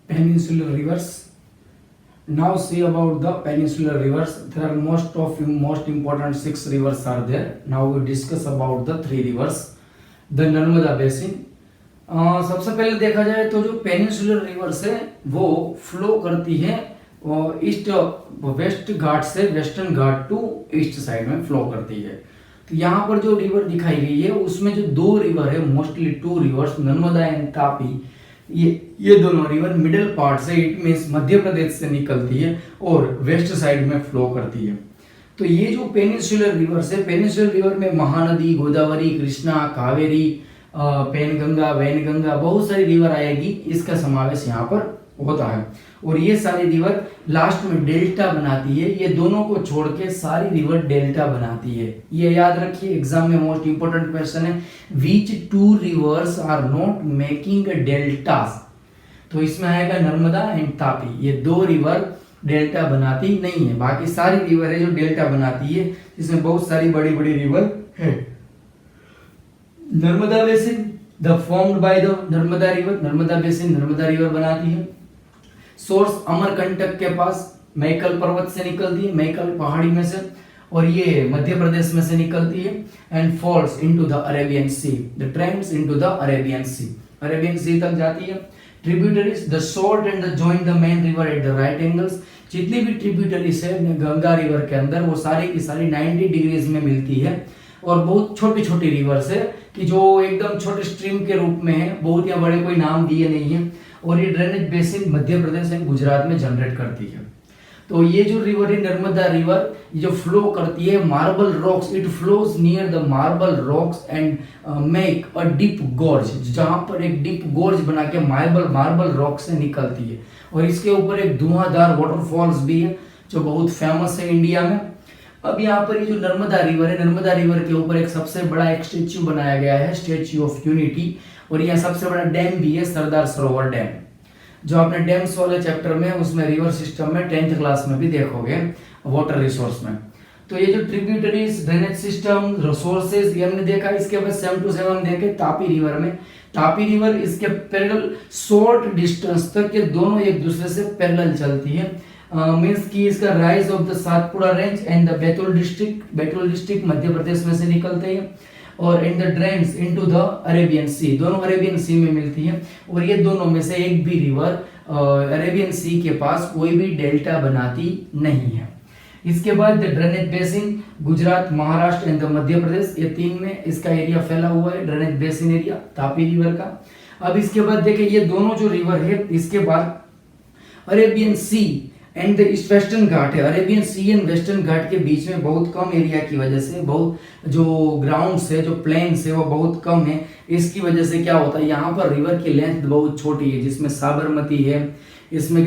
peninsular rivers. Now see about the peninsular rivers. There are most important 6 rivers are there. Now we discuss about the 3 rivers. The Narmada basin. सबसे पहले देखा जाए तो जो peninsular reverse है वो flow करती है ईस्ट वेस्ट घाट से western Ghat to east side में फ्लो करती है. तो यहाँ पर जो रिवर दिखाई गई है उसमें जो 2 रिवर है, mostly 2 reverse, Narmada and Tapi, ये दोनों रिवर मिडिल पार्ट से, इट मीन्स मध्य प्रदेश से निकलती है और वेस्ट साइड में फ्लो करती है. तो ये जो पेनिनसुलर रिवर्स है, पेनिनसुलर रिवर में महानदी, गोदावरी, कृष्णा, कावेरी, पेनगंगा, वैनगंगा, बहुत सारी रिवर आएगी, इसका समावेश यहाँ पर होता है. और ये सारी रिवर लास्ट में डेल्टा बनाती है. ये दोनों को छोड़ के सारी रिवर डेल्टा बनाती है. ये याद रखिए, एग्जाम में मोस्ट इंपोर्टेंट क्वेश्चन है, which 2 rivers are not making deltas. तो इसमें आएगा नर्मदा एंड तापी. ये 2 रिवर डेल्टा बनाती नहीं है, बाकी सारी रिवर है जो डेल्टा बनाती है, इसमें बहुत सारी बड़ी बड़ी रिवर है. Narmada basin the formed by the Narmada river. Narmada basin Narmada river बनाती है. सोर्स अमरकंटक के पास मैकल पर्वत से निकलती है, मैकल पहाड़ी में से, और ये मध्य प्रदेश में से निकलती है. And falls into the Arabian sea. The trends into the Arabian sea. Arabian sea तक जाती है. Tributaries the short and the join the main river at the right angles. जितनी भी ट्रिब्यूटरीज है गंगा रिवर के अंदर, वो सारी की सारी 90 डिग्रीज में मिलती है. और बहुत छोटी छोटी रिवर्स है कि जो एकदम छोटे स्ट्रीम के रूप में है, बहुत या बड़े कोई नाम दिए नहीं है. और ये drainage basin Madhya Pradesh and Gujarat में जनरेट करती है. तो ये जो रिवर है नर्मदा रिवर, जो फ्लो करती है marble rocks, it flows near the marble rocks and make a deep गोर्ज. जहां पर एक डीप गोर्ज बना के मार्बल रॉक से निकलती है. और इसके ऊपर एक धुआंधार वाटरफॉल्स भी है जो बहुत फेमस है इंडिया में. अब यहाँ पर ये जो नर्मदा रिवर है, नर्मदा रिवर के ऊपर एक सबसे बड़ा एक स्टेच्यू बनाया गया है, स्टेच्यू ऑफ यूनिटी. और यहाँ सबसे बड़ा डैम भी है, सरदार सरोवर डैम, जो आपने डैम्स वाले चैप्टर में उसमें रिवर सिस्टम में 10th क्लास में भी देखोगे, वाटर रिसोर्स में. तो ये जो ट्रिब्यूटरीज, ड्रेनेज सिस्टम, रिसोर्सेज, ये हमने देखा. इसके बाद 7 to 7 देखे तापी रिवर में. तापी रिवर इसके पैरेलल शॉर्ट डिस्टेंस तक ये दोनों एक दूसरे से पैरेलल चलती है. मीन्स की इसका rise of the Satpura range and the Betul district Madhya Pradesh में से निकलते हैं. और in the drains into the Arabian sea, दोनों अरेबियन सी में मिलती है. और ये दोनों में से एक भी रिवर अरेबियन सी के पास कोई भी डेल्टा बनाती नहीं है. इसके बाद the drainage basin Gujarat, Maharashtra and the Madhya Pradesh, ये 3 में इसका एरिया फैला हुआ है, drainage basin area Tapi river का. अब इसके बाद देखिए ये दोनों जो रिवर है, इसके बाद Arabian sea and the east western Ghat है. Arabian sea and western Ghat के बीच में बहुत कम एरिया की वजह से, बहुत जो ग्राउंड्स है, जो प्लेन्स है, वो बहुत कम है. इसकी वजह से क्या होता है, यहाँ पर रिवर की लेंथ बहुत छोटी है, जिसमें साबरमती है, इसमें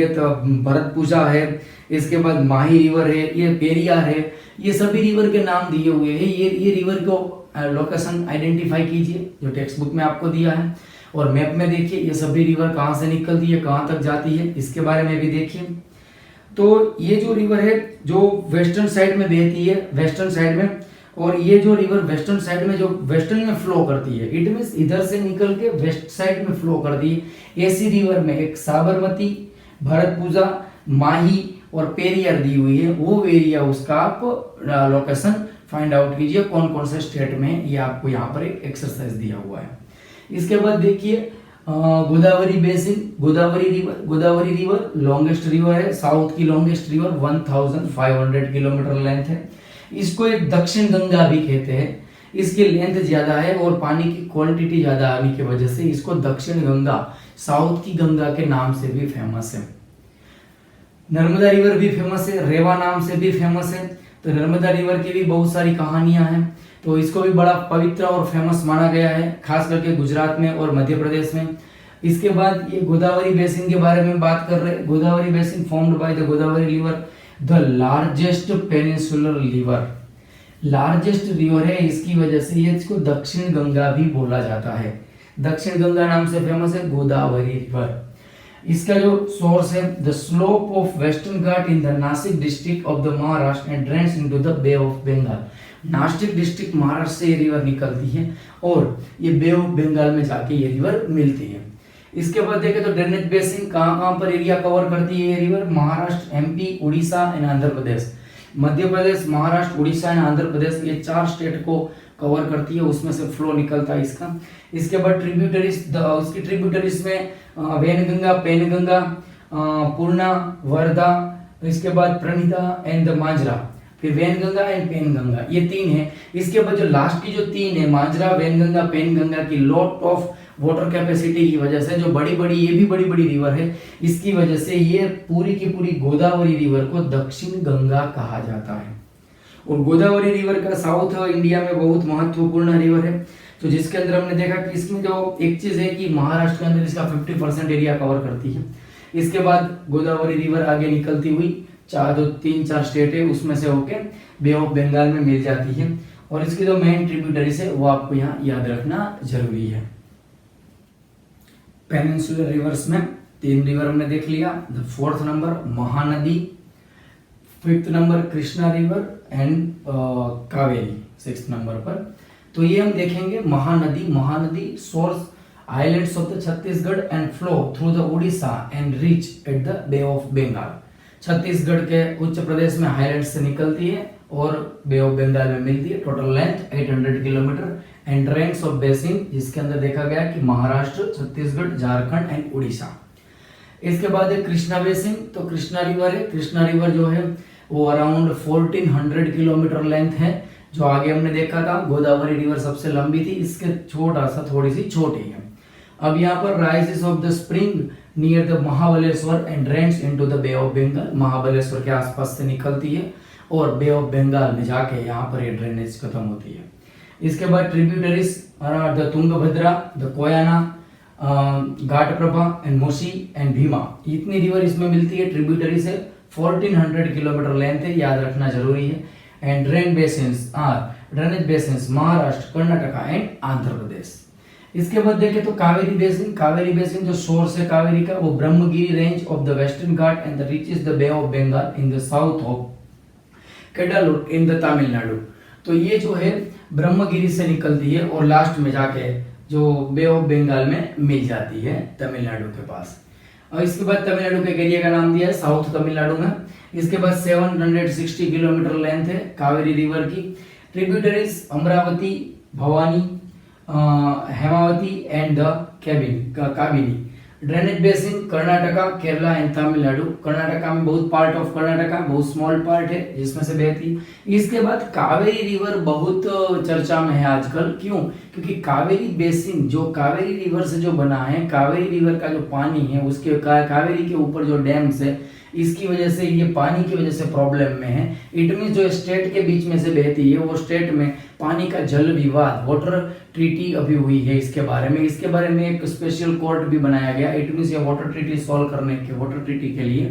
भरतपुजा है, इसके बाद माही रिवर है, ये पेरियार है, ये सभी रिवर के नाम दिए हुए हैं. ये रिवर को लोकेशन आइडेंटिफाई कीजिए जो टेक्स्ट बुक में आपको दिया है, और मैप में देखिए ये सभी रिवर कहाँ से निकलती है, कहाँ तक जाती है, इसके बारे में भी देखिए. तो ये जो रिवर है जो वेस्टर्न साइड में बहती है, वेस्टर्न साइड में, और ये जो रिवर वेस्टर्न साइड में जो वेस्टर्न में फ्लो करती है, इट मींस इधर से निकल के वेस्ट साइड में फ्लो करती है. ऐसी रिवर में एक साबरमती, भरतपुजा, माही और पेरियार दी हुई है. वो एरिया उसका आप लोकेशन फाइंड आउट कीजिए कौन कौन से स्टेट में, ये आपको यहाँ पर एक एक्सरसाइज दिया हुआ है. इसके बाद देखिए Godavari basin, Godavari river longest river है, साउथ की लॉन्गेस्ट रिवर, 1500 किलोमीटर लेंथ है. इसको एक दक्षिण गंगा भी कहते हैं. इसकी लेंथ ज्यादा है और पानी की क्वांटिटी ज्यादा आने की वजह से इसको दक्षिण गंगा, साउथ की गंगा के नाम से भी फेमस है. नर्मदा रिवर भी फेमस है, रेवा नाम से भी फेमस है. तो नर्मदा रिवर की भी बहुत सारी कहानियां हैं. तो इसको भी बड़ा पवित्र और फेमस माना गया है, खास करके गुजरात में और मध्य प्रदेश में. इसके बाद ये गोदावरी बेसिन के बारे में बात कर रहे हैं. Godavari basin formed by the Godavari river, the largest peninsular river, largest river है. इसकी वजह से ये इसको दक्षिण गंगा भी बोला जाता है. दक्षिण गंगा नाम से फेमस है गोदावरी रिवर. इसका जो सोर्स है the slope of western Ghat in the Nashik district of the Maharashtra and drains into the bay of Bengal. Nashik district Maharashtra से ये रिवर निकलती है और ये बे ऑफ बंगाल में जाके ये रिवर मिलती है. इसके बाद देखें तो ड्रेनेज बेसिन कहाँ कहाँ पर एरिया कवर करती है ये river, Maharashtra, MP, Orissa and Andhra Pradesh. Madhya Pradesh, Maharashtra, Orissa and Andhra Pradesh, ये 4 स्टेट को कवर करती है, उसमें से फ्लो निकलता है इसका। इसके बाद ट्रिब्यूटरीज, उसकी ट्रिब्यूटरीज में वैनगंगा, पेनगंगा, पूर्णा, वर्धा, इसके बाद प्रणिता एंड द मांजरा, फिर वैनगंगा एंड पेनगंगा, ये 3 है। इसके बाद जो लास्ट की जो 3 है, मांजरा, वैनगंगा, पेनगंगा की लॉट ऑफ वाटर कैपेसिटी की वजह से, जो बड़ी बड़ी, ये भी बड़ी बड़ी रिवर है, इसकी वजह से ये पूरी की पूरी गोदावरी रिवर को दक्षिण गंगा कहा जाता है। और गोदावरी रिवर का साउथ इंडिया में बहुत महत्वपूर्ण रिवर है। तो जिसके अंदर हमने देखा कि इसमें जो एक चीज है कि महाराष्ट्र के अंदर इसका 50% एरिया कवर करती है। इसके बाद गोदावरी रिवर आगे निकलती हुई 3-4 स्टेट है उसमें से होके बे ऑफ बंगाल में मिल जाती है। और इसकी जो मेन ट्रिब्यूटरीज है वो आपको यहाँ याद रखना जरूरी है। पेनिनसुलर रिवर्स में 3 रिवर हमने देख लिया। The 4th number Mahanadi, 5th number Krishna river and Kaveri 6th number पर। तो ये हम देखेंगे Mahanadi source islands of the Chhattisgarh and flow through the Orissa and reach at the bay of Bengal. Chhattisgarh के उच्च प्रदेश में हाईलैंड से निकलती है और बे ऑफ बंगाल में मिलती है। Total length 800 kilometre and drains of basin, जिसके अंदर देखा गया कि महाराष्ट्र, छत्तीसगढ़, झारखंड एंड उड़ीसा। इसके बाद है कृष्णा बेसिन। तो कृष्णा रिवर है, कृष्णा रिवर जो है वो अराउंड 1400 किलोमीटर लेंथ है। जो आगे हमने देखा था गोदावरी रिवर सबसे लंबी थी, इसके थोड़ी सी छोटी है। अब यहाँ पर rises of the spring near the Mahabaleshwar and drains into the bay of Bengal, Mahabaleshwar के आसपास से निकलती है और बे ऑफ बंगाल में जाके यहाँ पर ये ड्रेनेज खत्म होती है। इसके बाद tributaries the Tungabhadra, the Koyna, Ghataprabha and Musi and Bhima, इतनी रिवर इसमें मिलती है। ट्रिब्यूटरी से 1400 किलोमीटर लेंथ है, याद रखना जरूरी है। And drainage basins Maharashtra, Karnataka and Andhra Pradesh. इसके बाद देखें तो कावेरी बेसिन जो सोर्स है कावेरी का, वो Brahmagiri range of the western Ghat and the reaches the bay of Bengal in the south of Cuddalore in the Tamil Nadu. तो ये जो है ब्रह्मगिरी से निकलती है और लास्ट में जाके जो बे ऑफ बंगाल में मिल जाती है तमिलनाडु के पास। और इसके बाद तमिलनाडु के एरिया का नाम दिया है साउथ तमिलनाडु में। इसके बाद 760 किलोमीटर लेंथ है कावेरी रिवर की। Tributaries Amaravati, Bhavani, Hemavati and the Kabini. Drainage basin Karnataka, Kerala and Tamil Nadu. Karnataka में बहुत पार्ट ऑफ कर्नाटका, बहुत स्मॉल पार्ट है जिसमें से बहती है। इसके बाद कावेरी रिवर बहुत चर्चा में है आजकल, क्यों? क्योंकि कावेरी बेसिन जो कावेरी रिवर से जो बना है, कावेरी रिवर का जो पानी है उसके कावेरी के ऊपर जो डैम्स है, इसकी वजह से ये पानी की वजह से प्रॉब्लम में है। इट मीन जो स्टेट के बीच में से बहती है वो स्टेट में पानी का जल विवाद, वाटर ट्रीटी अभी हुई है इसके बारे में एक स्पेशल कोर्ट भी बनाया गया। इट मीन ये वाटर ट्रीटी के लिए,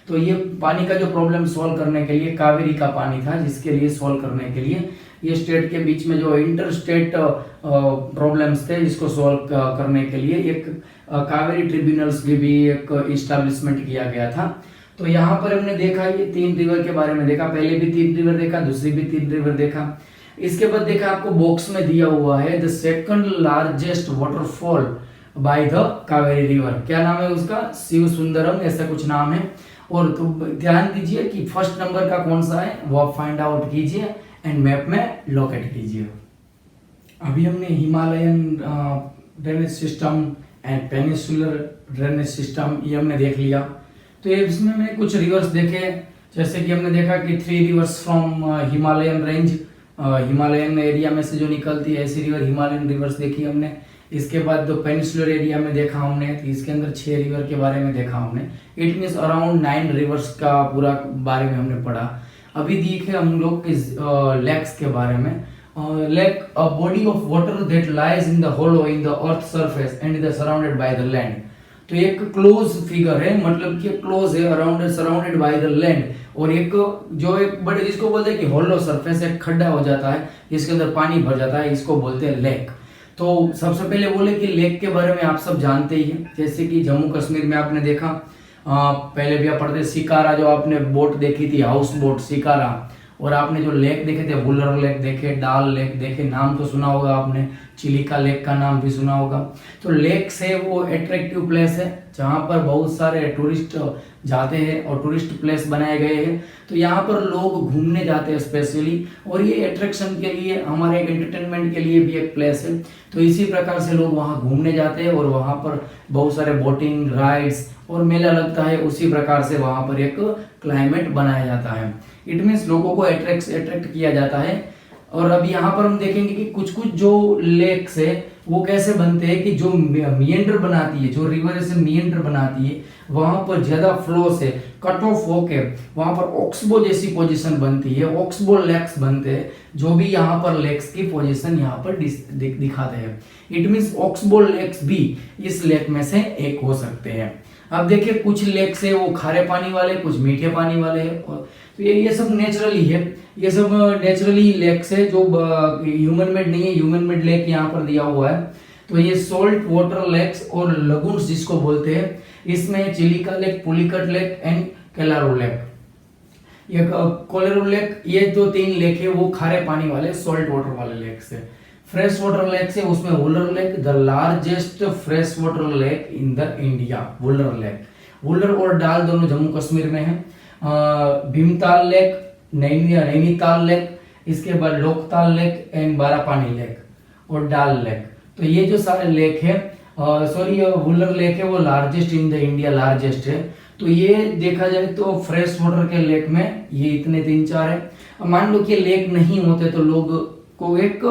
तो ये पानी का जो प्रॉब्लम सॉल्व करने के लिए कावेरी का पानी था, जिसके लिए सॉल्व करने के लिए ये स्टेट के बीच में जो इंटर स्टेट प्रॉब्लम्स थे, इसको सॉल्व करने के लिए एक कावेरी ट्रिब्यूनल्स भी एक इस्टेब्लिशमेंट किया गया था। तो यहाँ पर हमने देखा ये 3 रिवर के बारे में देखा, पहले भी 3 रिवर देखा, दूसरी भी 3 रिवर देखा। इसके बाद देखा आपको बॉक्स में दिया हुआ है the second largest waterfall by the Kaveri river. क्या नाम है उसका? शिव सुंदरम, ऐसा कुछ नाम है। और तो ध्यान दीजिए कि फर्स्ट नंबर का कौन सा है वो आप फाइंड आउट कीजिए एंड मैप में लोकेट कीजिए। अभी हमने Himalayan drainage system and peninsular drainage system ये हमने देख लिया। तो इसमें मैंने कुछ रिवर्स देखे, जैसे कि हमने देखा कि 3 reverse from Himalayan range, Himalayan area में से जो निकलती है ऐसी रिवर, हिमालयन रिवर्स देखी हमने। इसके बाद जो पेनिनसुलर एरिया में देखा हमने, तो इसके अंदर 6 रिवर के बारे में देखा हमने। इट मीन्स अराउंड 9 रिवर्स का पूरा बारे में हमने पढ़ा। अभी देखे हम लोग लेक्स के बारे में। Lake a body of water that lies in the hollow in the earth surface and is surrounded by the land. तो एक क्लोज फिगर है, मतलब कि क्लोज है, around surrounded by the land. और एक जो एक बड़े जिसको बोलते हैं कि होलो सरफेस, एक खड्डा हो जाता है जिसके अंदर पानी भर जाता है, इसको बोलते हैं लेक। तो सबसे पहले बोले कि लेक के बारे में आप सब जानते ही हैं, जैसे कि जम्मू कश्मीर में आपने देखा, पहले भी आप पढ़ते शिकारा, जो आपने बोट देखी थी हाउस बोट शिकारा, और आपने जो लेक देखे थे वुलर लेक देखे, डाल लेक देखे, नाम तो सुना होगा आपने, चिलिका लेक का नाम भी सुना होगा। तो लेक्स है वो अट्रैक्टिव प्लेस है जहाँ पर बहुत सारे टूरिस्ट जाते हैं और टूरिस्ट प्लेस बनाए गए हैं। तो यहाँ पर लोग घूमने जाते हैं स्पेशली, और ये अट्रैक्शन के लिए, हमारे एक एंटरटेनमेंट के लिए भी एक प्लेस है। तो इसी प्रकार से लोग वहाँ घूमने जाते हैं और वहाँ पर बहुत सारे बोटिंग राइड्स और मेला लगता है। उसी प्रकार से वहाँ पर एक क्लाइमेट बनाया जाता है। इट मीन्स लोगों को अट्रैक्ट किया जाता है। और अब यहाँ पर हम देखेंगे कि कुछ कुछ जो लेक्स है वो कैसे बनते हैं कि जो मिएंडर बनाती है, जो रिवर से मिएंडर बनाती है, वहां पर ज्यादा फ्लो से कट ऑफ होके वहां पर ऑक्सबो जैसी पोजीशन बनती है, ऑक्सबो लेक्स बनते हैं, जो भी यहाँ पर लेक्स की पोजीशन यहाँ पर दिखाते हैं। इट मीन्स ऑक्सबो लेक्स भी इस लेक में से एक हो सकते हैं। अब देखिए कुछ लेक्स है वो खारे पानी वाले, कुछ मीठे पानी वाले हैं। तो ये सब नेचुरली है, ये सब नेचुरली लेक्स है जो ह्यूमन मेड नहीं है। ह्यूमन मेड लेक यहाँ पर दिया हुआ है। तो ये सोल्ट वाटर लेक्स और लगून्स जिसको बोलते हैं, इसमें Chilika lake, Pulicat lake and Kolleru lake. ये कोलेरू लेक, ये जो 3 लेक है वो खारे पानी वाले सॉल्ट वाटर वाले लेक से। फ्रेश वाटर लेक से उसमें Wular lake, the largest fresh water lake in the India, Wular lake. Wular और डाल दोनों जम्मू कश्मीर में है। भीमताल लेक, नैनीताल लेक, इसके बाद Loktal lake and Barapani lake और डाल लेक। तो ये जो सारे लेक है, सॉरी वुलर लेक है वो largest in the India, largest है। तो ये देखा जाए तो फ्रेश वाटर के लेक में ये इतने 3-4 है। मान लो कि लेक नहीं होते तो लोग को एक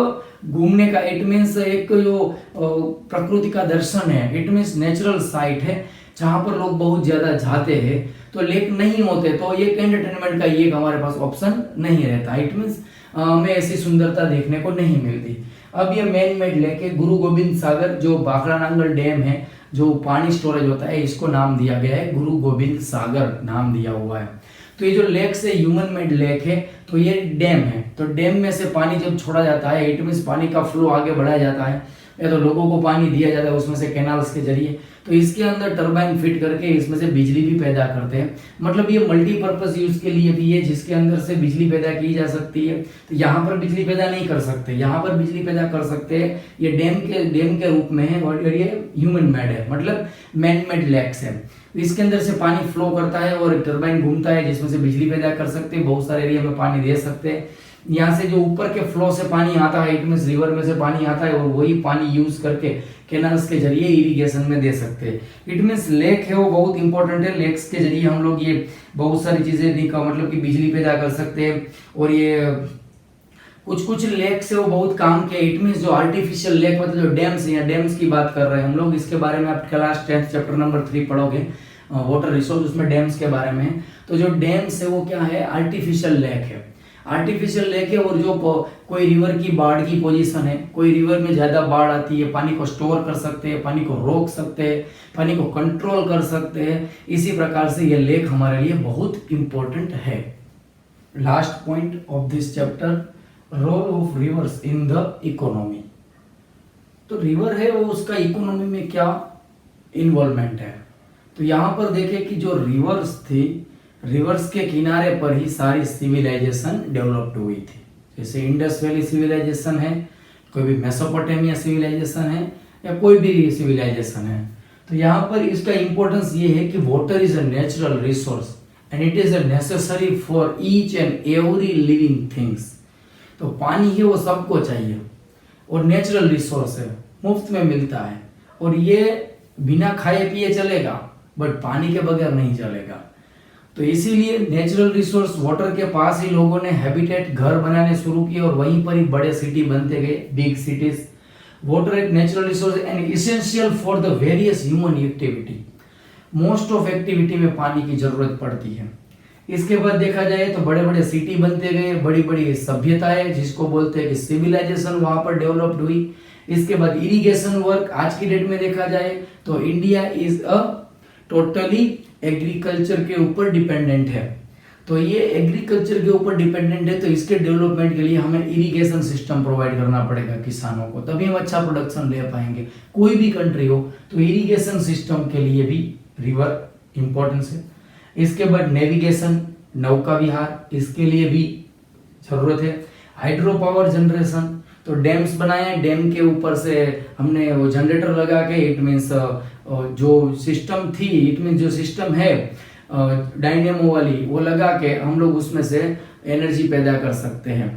घूमने का, इट मीन्स एक जो प्रकृति का दर्शन है, इट मीन्स नेचुरल साइट है जहां पर लोग बहुत ज्यादा जाते हैं। तो लेक नहीं होते तो ये एंटरटेनमेंट का ये हमारे पास ऑप्शन नहीं रहता। इट मीन्स हमें ऐसी सुंदरता देखने को नहीं मिलती। अब ये मैन मेड लेक है गुरु गोविंद सागर, जो भाखड़ा नांगल डैम है, जो पानी स्टोरेज होता है, इसको नाम दिया गया है गुरु गोविंद सागर, नाम दिया हुआ है। तो ये जो लेक से ह्यूमन मेड लेक है, तो ये डैम है। तो डैम में से पानी जब छोड़ा जाता है, इट मीन्स पानी का फ्लो आगे बढ़ाया जाता है, या तो लोगों को पानी दिया जाता है उसमें से कैनाल्स के जरिए। तो इसके अंदर टरबाइन फिट करके इसमें से बिजली भी पैदा करते हैं। मतलब ये मल्टीपर्पज यूज के लिए भी है, जिसके अंदर से बिजली पैदा की जा सकती है। तो यहाँ पर बिजली पैदा नहीं कर सकते, यहाँ पर बिजली पैदा कर सकते हैं। ये डैम के रूप में है और ये ह्यूमन मेड है, मतलब मैन मेड लेक्स है। इसके अंदर से पानी फ्लो करता है और टरबाइन घूमता है जिसमें से बिजली पैदा कर सकते हैं, बहुत सारे एरिया में पानी दे सकते हैं। यहाँ से जो ऊपर के फ्लो से पानी आता है, इट मींस रिवर में से पानी आता है, और वही पानी यूज करके कैनाल्स के जरिए इरिगेशन में दे सकते हैं। इट मींस लेक है वो बहुत इंपॉर्टेंट है। लेक्स के जरिए हम लोग ये बहुत सारी चीजें मतलब कि बिजली पैदा कर सकते हैं। और ये कुछ लेक्स है वो बहुत काम के, इट मींस जो आर्टिफिशियल लेक, मतलब जो डैम्स है, डैम्स की बात कर रहे हैं हम लोग। इसके बारे में आप क्लास 10 चैप्टर नंबर 3 पढ़ोगे, वाटर रिसोर्स, उसमें डैम्स के बारे में। तो जो डैम्स है वो क्या है, आर्टिफिशियल लेक है। आर्टिफिशियल लेक है, और जो कोई रिवर की बाढ़ की पोजीशन है, कोई रिवर में ज्यादा बाढ़ आती है, पानी को स्टोर कर सकते हैं, पानी को रोक सकते हैं, पानी को कंट्रोल कर सकते हैं। इसी प्रकार से ये लेक हमारे लिए बहुत इंपॉर्टेंट है। Last point of this chapter, role of rivers in the economy. तो रिवर है वो, उसका इकोनॉमी में क्या इन्वॉल्वमेंट है। तो यहाँ पर देखें कि जो रिवर्स थी, रिवर्स के किनारे पर ही सारी सिविलाइजेशन डेवलप्ड हुई थी। जैसे इंडस वैली सिविलाइजेशन है, कोई भी मेसोपोटामिया सिविलाइजेशन है, या कोई भी सिविलाइजेशन है। तो यहाँ पर इसका इंपॉर्टेंस ये है कि water is a natural resource and it is a necessary for each and every living things. तो पानी है वो सबको चाहिए और नेचुरल रिसोर्स है, मुफ्त में मिलता है, और ये बिना खाए पिए चलेगा बट पानी के बगैर नहीं चलेगा। तो इसीलिए नेचुरल रिसोर्स वाटर के पास ही लोगों ने हैबिटेट, घर बनाने शुरू किए, और वहीं पर ही बड़े सिटी बनते गए, बिग सिटीज। वाटर एक natural resource and essential for the various human activity. Most of activity में पानी की जरूरत पड़ती है। इसके बाद देखा जाए तो बड़े बड़े सिटी बनते गए, बड़ी बड़ी सभ्यताएं जिसको बोलते हैं कि सिविलाइजेशन वहां पर डेवलप्ड हुई। इसके बाद इरिगेशन वर्क, आज की डेट में देखा जाए तो India is a totally agriculture के ऊपर डिपेंडेंट है। तो ये एग्रीकल्चर के ऊपर डिपेंडेंट है, तो इसके डेवलपमेंट के लिए हमें इरिगेशन सिस्टम प्रोवाइड करना पड़ेगा किसानों को, तभी हम अच्छा प्रोडक्शन ले पाएंगे। कोई भी कंट्री हो तो इरिगेशन सिस्टम के लिए भी रिवर इंपॉर्टेंस है। इसके बाद नेविगेशन, नौका विहार, इसके लिए भी जरूरत है। हाइड्रो पावर जनरेशन, तो डैम्स बनाए, डैम के ऊपर से हमने वो जनरेटर लगा के, इट मीन्स जो सिस्टम थी, इट मीन्स जो सिस्टम है डायनेमो वाली, वो लगा के हम लोग उसमें से एनर्जी पैदा कर सकते हैं।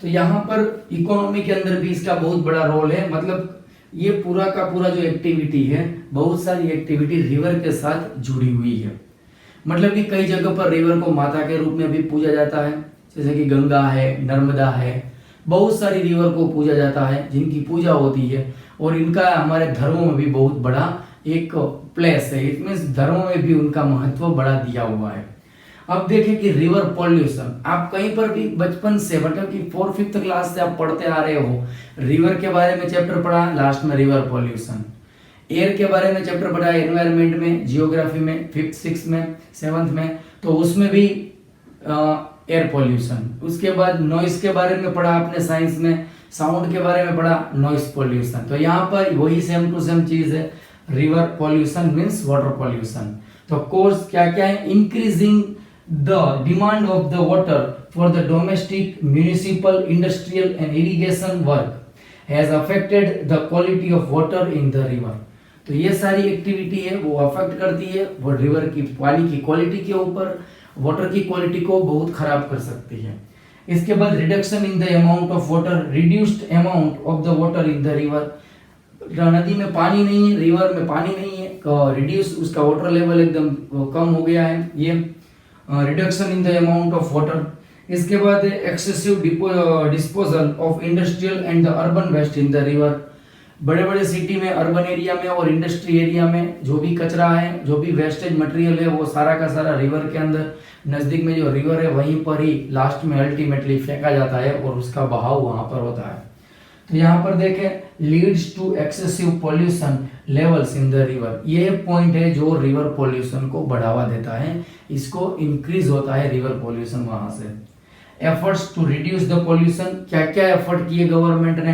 तो यहाँ पर इकोनॉमी के अंदर भी इसका बहुत बड़ा रोल है। मतलब ये पूरा का पूरा जो एक्टिविटी है, बहुत सारी एक्टिविटी रिवर के साथ जुड़ी हुई है। मतलब कि कई जगह पर रिवर को माता के रूप में भी पूजा जाता है, जैसे कि गंगा है, नर्मदा है, बहुत सारी रिवर को पूजा जाता है जिनकी पूजा होती है, और इनका हमारे धर्मों में भी बहुत बड़ा एक प्लेस है। इट मीन्स धर्मों में भी उनका महत्व बड़ा दिया हुआ है। अब देखें कि रिवर पॉल्यूशन, आप कहीं पर भी बचपन से, मतलब कि 4th-5th क्लास से आप पढ़ते आ रहे हो, रिवर के बारे में चैप्टर पढ़ा, लास्ट में रिवर पॉल्यूशन। एयर के बारे में चैप्टर पढ़ा एनवायरनमेंट में, जियोग्राफी में 5th, 6th में, 7th में, तो उसमें भी एयर पॉल्यूशन। उसके बाद नॉइस के बारे में पढ़ा आपने साइंस में, साउंड के बारे में पढ़ा नॉइस पॉल्यूशन। तो यहाँ पर वही सेम टू सेम चीज है, river pollution means water pollution. तो कोर्स क्या क्या है, increasing the demand of the water for the domestic, municipal, industrial and irrigation work has affected the quality of water in the river. तो ये सारी activity है वो अफेक्ट करती है वो रिवर की पानी की क्वालिटी के ऊपर, वाटर की क्वालिटी को बहुत खराब कर सकती है। इसके बाद reduction in the amount of water, reduced amount of the water in the river. नदी में पानी नहीं है, रिवर में पानी नहीं है, रिड्यूस उसका वाटर लेवल एकदम कम हो गया है, ये reduction in the amount of water. इसके बाद excessive disposal of industrial and the urban waste in the river. बड़े बड़े सिटी में, अर्बन एरिया में और इंडस्ट्री एरिया में जो भी कचरा है, जो भी वेस्टेज मटेरियल है, वो सारा का सारा रिवर के अंदर, नजदीक में जो रिवर है वहीं पर ही लास्ट में अल्टीमेटली फेंका जाता है और उसका बहाव वहां पर होता है। तो यहाँ पर देखें, leads to excessive pollution levels in the river. ये पॉइंट है जो रिवर पॉल्यूशन को बढ़ावा देता है, इसको इंक्रीज होता है रिवर पॉल्यूशन वहां से। Efforts to reduce the pollution, क्या क्या एफर्ट किए गवर्नमेंट ने,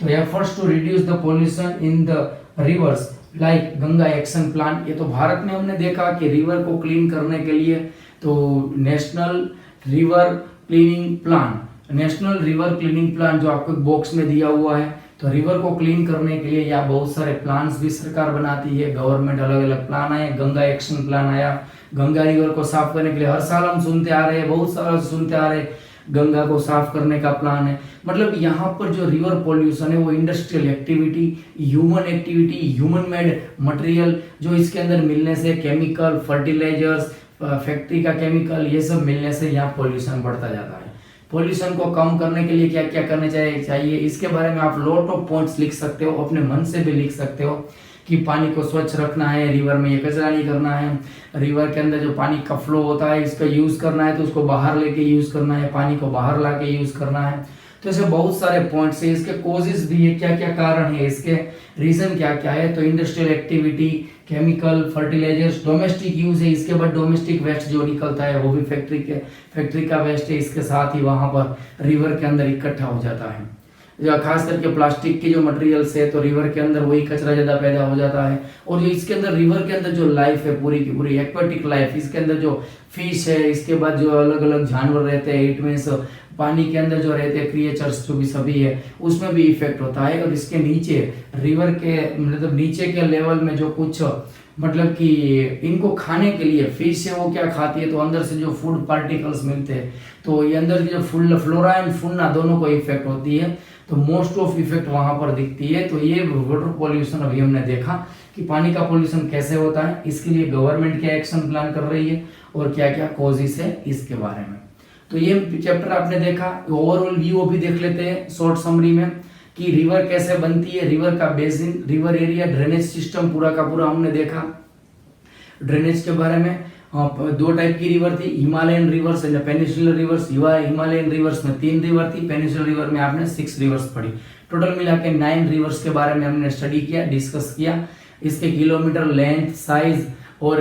तो efforts to reduce the pollution in the rivers like Ganga action plan. ये तो भारत में हमने देखा कि रिवर को क्लीन करने के लिए तो national river cleaning plan, national river cleaning plan जो आपको बॉक्स में दिया हुआ है, तो रिवर को क्लीन करने के लिए या बहुत सारे प्लान्स भी सरकार बनाती है, गवर्नमेंट अलग अलग प्लान आए, गंगा एक्शन प्लान आया, गंगा रिवर को साफ करने के लिए हर साल हम सुनते आ रहे हैं, बहुत साल सुनते आ रहे हैं, गंगा को साफ करने का प्लान है। मतलब यहाँ पर जो रिवर पॉल्यूशन है वो industrial activity, human activity, human made material जो इसके अंदर मिलने से, केमिकल, फर्टिलाइजर्स, फैक्ट्री का केमिकल, ये सब मिलने से यहाँ पॉल्यूशन बढ़ता जाता है। पॉल्यूशन को कम करने के लिए क्या क्या करने चाहिए, इसके बारे में आप लॉट ऑफ पॉइंट्स लिख सकते हो, अपने मन से भी लिख सकते हो कि पानी को स्वच्छ रखना है, रिवर में ये कचरा नहीं करना है, रिवर के अंदर जो पानी का फ्लो होता है इसका यूज करना है तो उसको बाहर लेके यूज करना है, पानी को बाहर ला के यूज करना है। तो ऐसे बहुत सारे पॉइंट्स है, इसके कॉजेस भी है, क्या क्या कारण है, इसके रीजन क्या क्या है। तो industrial activity, chemical, fertilisers, domestic use है, इसके बाद डोमेस्टिक वेस्ट जो निकलता है वो भी फैक्ट्री का वेस्ट है, इसके साथ ही वहां पर रिवर के अंदर इकट्ठा हो जाता है। खास करके प्लास्टिक के जो मटेरियल्स है तो रिवर के अंदर वही कचरा ज्यादा पैदा हो जाता है। और जो इसके अंदर रिवर के अंदर जो लाइफ है पूरी की पूरी एक्वेटिक लाइफ, इसके अंदर जो फिश है, इसके बाद जो अलग अलग जानवर रहते हैं, इट मीन्स पानी के अंदर जो रहते हैं क्रिएचर्स जो भी सभी है, उसमें भी इफेक्ट होता है। और इसके नीचे रिवर के मतलब नीचे के लेवल में जो कुछ मतलब कि इनको खाने के लिए फिश है वो क्या खाती है, तो अंदर से जो फूड पार्टिकल्स मिलते हैं तो ये अंदर की जो फ्लोरा एंड फौना दोनों को इफेक्ट होती है, तो मोस्ट ऑफ इफेक्ट वहां पर दिखती है। तो ये वाटर पॉल्यूशन अभी हमने देखा कि पानी का पॉल्यूशन कैसे होता है, इसके लिए गवर्नमेंट क्या एक्शन प्लान कर रही है और क्या क्या कॉजेस है इसके बारे में। तो ये चैप्टर आपने देखा, ओवरऑल व्यू भी देख लेते हैं शॉर्ट समरी में कि रिवर कैसे बनती है, रिवर का basin, river area, drainage system पूरा का पूरा हमने देखा। ड्रेनेज के बारे में दो टाइप की रिवर थी, Himalayan reverse and peninsular reverse. Himalayan reverse में 3 रिवर थी, पेनिसुलर रिवर में आपने 6 रिवर्स पढ़ी। टोटल मिला के 9 रिवर्स के बारे में हमने स्टडी किया, डिस्कस किया, इसके किलोमीटर, लेंथ, साइज और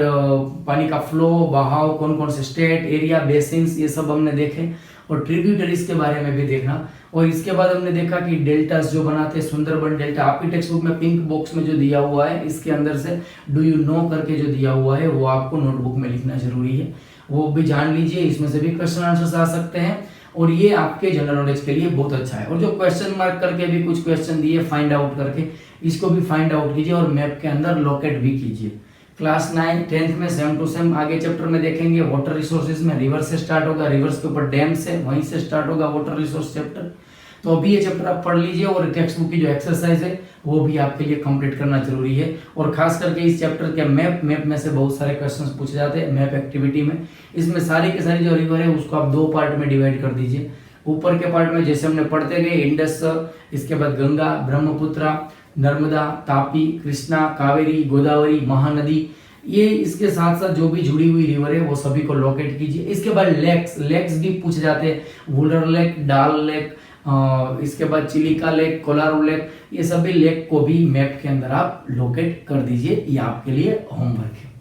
पानी का फ्लो, बहाव, कौन कौन से स्टेट, एरिया, बेसिन्स, ये सब हमने देखे। और ट्रिब्यूटरीज के बारे में भी देखना। और इसके बाद हमने देखा कि डेल्टास जो बनाते हैं, सुंदरबन डेल्टा, आपकी टेक्स्ट बुक में पिंक बॉक्स में जो दिया हुआ है इसके अंदर से डू यू नो करके जो दिया हुआ है वो आपको नोटबुक में लिखना जरूरी है, वो भी जान लीजिए, इसमें से भी क्वेश्चन आंसर्स आ सकते हैं। और ये आपके जनरल नॉलेज के लिए बहुत अच्छा है। और जो क्वेश्चन मार्क करके भी कुछ क्वेश्चन दिए फाइंड आउट करके, इसको भी फाइंड आउट कीजिए और मैप के अंदर लोकेट भी कीजिए। क्लास 9 10th में सेम टू सेम आगे चैप्टर में देखेंगे। वाटर रिसोर्सेज में रिवर से स्टार्ट होगा, रिवर्स के ऊपर डैम से, वहीं से स्टार्ट होगा वाटर रिसोर्स चैप्टर। तो अभी ये चैप्टर आप पढ़ लीजिए और टेक्स्ट बुक की जो एक्सरसाइज है वो भी आपके लिए कंप्लीट करना जरूरी है। और खास करके इस चैप्टर के मैप में से बहुत सारे क्वेश्चंस पूछे जाते हैं मैप एक्टिविटी में। इसमें सारी की सारी जो रिवर है उसको आप 2 पार्ट में डिवाइड कर दीजिए। ऊपर के पार्ट में जैसे हमने पढ़ते गए इंडस, इसके बाद गंगा, ब्रह्मपुत्र, नर्मदा, तापी, कृष्णा, कावेरी, गोदावरी, महानदी, ये इसके साथ साथ जो भी जुड़ी हुई रिवर है वो सभी को लोकेट कीजिए। इसके बाद लेक्स भी पूछे जाते हैं, वुलर लेक, डाल लेक, इसके बाद चिलिका लेक, कोलारो लेक, ये सभी लेक को भी मैप के अंदर आप लोकेट कर दीजिए। ये आपके लिए होमवर्क है।